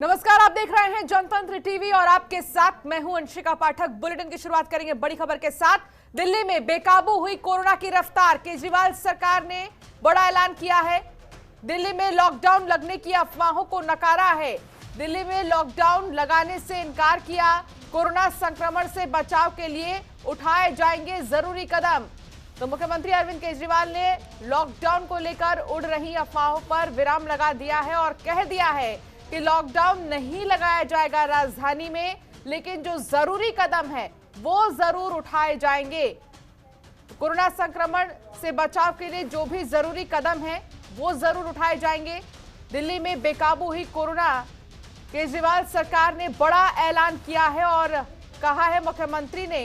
नमस्कार, आप देख रहे हैं जनतंत्र टीवी और आपके साथ मैं हूं अंशिका पाठक। बुलेटिन की शुरुआत करेंगे बड़ी खबर के साथ। दिल्ली में बेकाबू हुई कोरोना की रफ्तार। केजरीवाल सरकार ने बड़ा ऐलान किया है। दिल्ली में लॉकडाउन लगने की अफवाहों को नकारा है। दिल्ली में लॉकडाउन लगाने से इनकार किया। कोरोना संक्रमण से बचाव के लिए उठाए जाएंगे जरूरी कदम। तो मुख्यमंत्री अरविंद केजरीवाल ने लॉकडाउन को लेकर उड़ रही अफवाहों पर विराम लगा दिया है और कह दिया है कि लॉकडाउन नहीं लगाया जाएगा राजधानी में, लेकिन जो जरूरी कदम है वो जरूर उठाए जाएंगे। कोरोना संक्रमण से बचाव के लिए जो भी जरूरी कदम है वो जरूर उठाए जाएंगे। दिल्ली में बेकाबू हुई कोरोना। केजरीवाल सरकार ने बड़ा ऐलान किया है और कहा है मुख्यमंत्री ने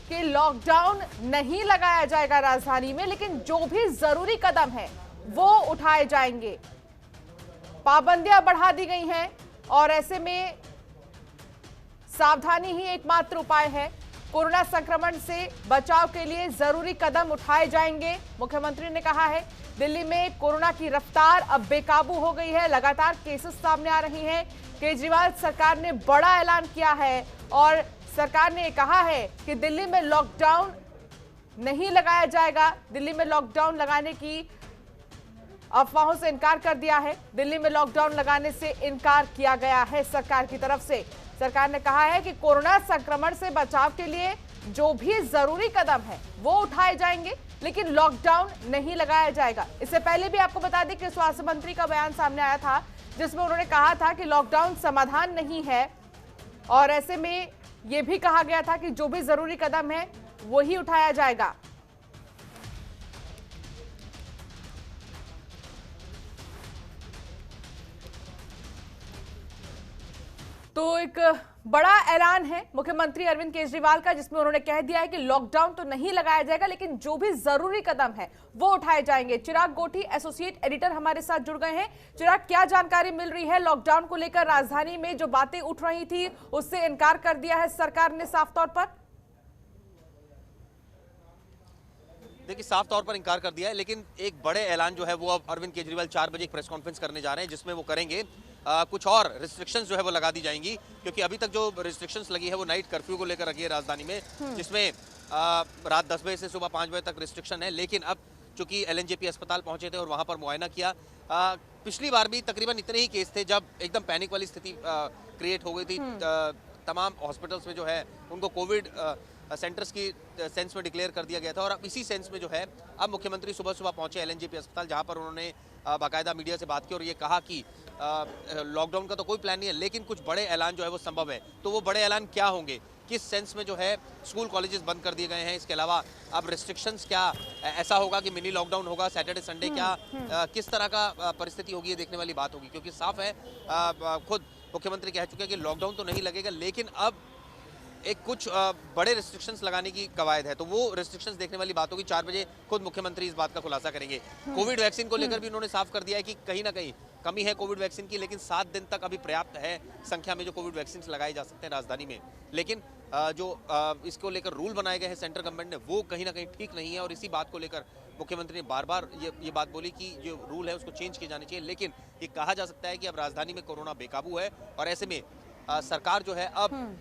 कि लॉकडाउन नहीं लगाया जाएगा राजधानी में, लेकिन जो भी जरूरी कदम है वो उठाए जाएंगे। पाबंदियां बढ़ा दी गई हैं और ऐसे में सावधानी ही एकमात्र उपाय है। कोरोना संक्रमण से बचाव के लिए जरूरी कदम उठाए जाएंगे, मुख्यमंत्री ने कहा है। दिल्ली में कोरोना की रफ्तार अब बेकाबू हो गई है। लगातार केसेस सामने आ रही हैं। केजरीवाल सरकार ने बड़ा ऐलान किया है और सरकार ने कहा है कि दिल्ली में लॉकडाउन नहीं लगाया जाएगा। दिल्ली में लॉकडाउन लगाने की अफवाहों से इनकार कर दिया है। दिल्ली में लॉकडाउन लगाने से इनकार किया गया है सरकार की तरफ से। सरकार ने कहा है कि कोरोना संक्रमण से बचाव के लिए जो भी जरूरी कदम है वो उठाए जाएंगे, लेकिन लॉकडाउन नहीं लगाया जाएगा। इससे पहले भी आपको बता दें कि स्वास्थ्य मंत्री का बयान सामने आया था जिसमें उन्होंने कहा था कि लॉकडाउन समाधान नहीं है और ऐसे में यह भी कहा गया था कि जो भी जरूरी कदम है वही उठाया जाएगा। तो एक बड़ा ऐलान है मुख्यमंत्री अरविंद केजरीवाल का, जिसमें उन्होंने कह दिया है कि लॉकडाउन तो नहीं लगाया जाएगा, लेकिन जो भी जरूरी कदम है वो उठाए जाएंगे। चिराग गोठी, एसोसिएट एडिटर, हमारे साथ जुड़ गए हैं। चिराग, क्या जानकारी मिल रही है लॉकडाउन को लेकर? राजधानी में जो बातें उठ रही थी उससे इनकार कर दिया है सरकार ने साफ तौर पर। देखिए, साफ तौर पर इनकार कर दिया है, लेकिन एक बड़े ऐलान जो है वो अब अरविंद केजरीवाल 4 बजे एक प्रेस कॉन्फ्रेंस करने जा रहे हैं, जिसमें वो करेंगे कुछ और रिस्ट्रिक्शंस जो है वो लगा दी जाएंगी, क्योंकि अभी तक जो रिस्ट्रिक्शंस लगी है वो नाइट कर्फ्यू को लेकर लगी है राजधानी में, जिसमें रात 10 बजे से सुबह 5 बजे तक रिस्ट्रिक्शन है। लेकिन अब चूंकि एलएनजेपी अस्पताल पहुंचे थे और वहां पर मुआयना किया, पिछली बार भी तकरीबन इतने ही केस थे जब एकदम पैनिक वाली स्थिति क्रिएट हो गई थी। तमाम हॉस्पिटल्स में जो है उनको कोविड सेंटर्स की सेंस में डिक्लेयर कर दिया गया था और अब इसी सेंस में जो है अब मुख्यमंत्री सुबह सुबह पहुंचे एलएनजेपी अस्पताल, जहां पर उन्होंने बाकायदा मीडिया से बात की और ये कहा कि लॉकडाउन का तो कोई प्लान नहीं है, लेकिन कुछ बड़े ऐलान जो है वो संभव है। तो वो बड़े ऐलान क्या होंगे, किस सेंस में जो है स्कूल कॉलेजेस बंद कर दिए गए हैं, इसके अलावा अब रिस्ट्रिक्शंस क्या, ऐसा होगा कि मिनी लॉकडाउन होगा सैटरडे संडे, क्या किस तरह का परिस्थिति होगी, ये देखने वाली बात होगी। क्योंकि साफ है, खुद मुख्यमंत्री कह चुके हैं कि लॉकडाउन तो नहीं लगेगा, लेकिन अब एक कुछ बड़े रिस्ट्रिक्शंस लगाने की कवायद है, तो वो रिस्ट्रिक्शंस देखने वाली बात होगी। 4 बजे खुद मुख्यमंत्री इस बात का खुलासा करेंगे। कोविड वैक्सीन को लेकर भी उन्होंने साफ कर दिया है कि कहीं ना कहीं कमी है कोविड वैक्सीन की, लेकिन 7 दिन तक अभी पर्याप्त है संख्या में जो कोविड वैक्सीन लगाए जा सकते हैं राजधानी में। लेकिन जो इसको लेकर रूल बनाए गए हैं सेंट्रल गवर्नमेंट ने, वो कहीं ना कहीं ठीक नहीं है और इसी बात को लेकर मुख्यमंत्री ने बार बार ये बात बोली कि जो रूल है उसको चेंज किए जाने चाहिए। लेकिन ये कहा जा सकता है कि अब राजधानी में कोरोना बेकाबू है और ऐसे में सरकार जो है अब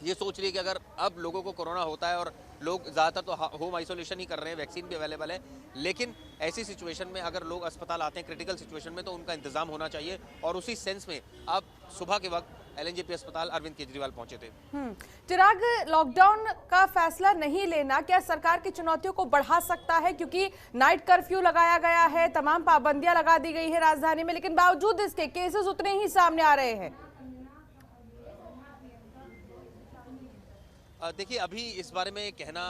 ये सोच रही है कि अगर अब लोगों को कोरोना होता है और लोग ज़्यादातर तो होम आइसोलेशन ही कर रहे हैं, वैक्सीन भी अवेलेबल है, लेकिन ऐसी सिचुएशन में अगर लोग अस्पताल आते हैं क्रिटिकल सिचुएशन में तो उनका इंतजाम होना चाहिए और उसी सेंस में अब सुबह के वक्त एलएनजेपी अस्पताल अरविंद केजरीवाल पहुंचे थे। चिराग, लॉकडाउन का फैसला नहीं लेना क्या सरकार की चुनौतियों को बढ़ा सकता है? क्योंकि नाइट कर्फ्यू लगाया गया है, तमाम पाबंदियां लगा दी गई है राजधानी में, लेकिन बावजूद इसके केसेस उतने ही सामने आ रहे हैं। देखिए, अभी इस बारे में कहना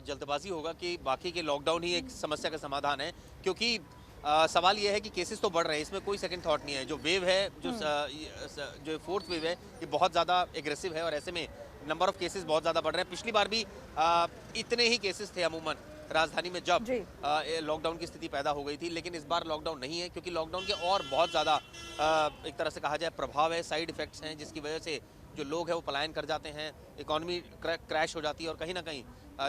जल्दबाजी होगा कि बाकी के लॉकडाउन ही एक समस्या का समाधान है, क्योंकि सवाल यह है कि केसेस तो बढ़ रहे हैं, इसमें कोई सेकंड थॉट नहीं है। जो वेव है, जो फोर्थ वेव है, ये बहुत ज़्यादा एग्रेसिव है और ऐसे में नंबर ऑफ केसेस बहुत ज़्यादा बढ़ रहे हैं। पिछली बार भी इतने ही केसेस थे अमूमन राजधानी में जब लॉकडाउन की स्थिति पैदा हो गई थी, लेकिन इस बार लॉकडाउन नहीं है, क्योंकि लॉकडाउन के और बहुत ज़्यादा एक तरह से कहा जाए प्रभाव है, साइड इफेक्ट्स हैं, जिसकी वजह से जो लोग हैं वो पलायन कर जाते हैं, इकोनॉमी क्रैश हो जाती है और कहीं ना कहीं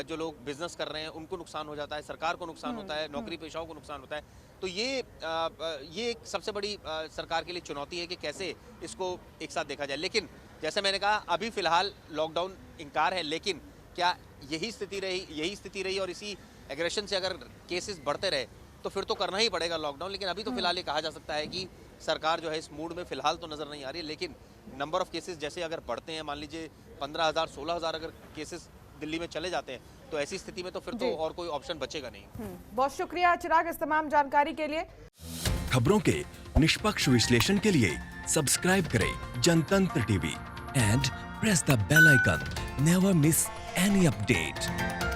जो लोग बिजनेस कर रहे हैं उनको नुकसान हो जाता है, सरकार को नुकसान होता है, नौकरी पेशाओं को नुकसान होता है। तो ये एक सबसे बड़ी सरकार के लिए चुनौती है कि कैसे इसको एक साथ देखा जाए। लेकिन जैसे मैंने कहा, अभी फिलहाल लॉकडाउन इनकार है, लेकिन क्या यही स्थिति रही और इसी एग्रेशन से अगर केसेस बढ़ते रहे तो फिर तो करना ही पड़ेगा लॉकडाउन। लेकिन अभी तो फिलहाल ये कहा जा सकता है कि सरकार जो है इस मूड में फिलहाल तो नजर नहीं आ रही है। लेकिन नंबर ऑफ केसेस जैसे अगर बढ़ते हैं, मान लीजिए 15,000 16,000 अगर केसेस दिल्ली में चले जाते हैं, तो ऐसी स्थिति में तो फिर तो और कोई ऑप्शन बचेगा नहीं। बहुत शुक्रिया चिराग इस तमाम जानकारी के लिए। खबरों के निष्पक्ष विश्लेषण के लिए सब्सक्राइब करें Jantantra TV and press the bell icon. Never miss any update.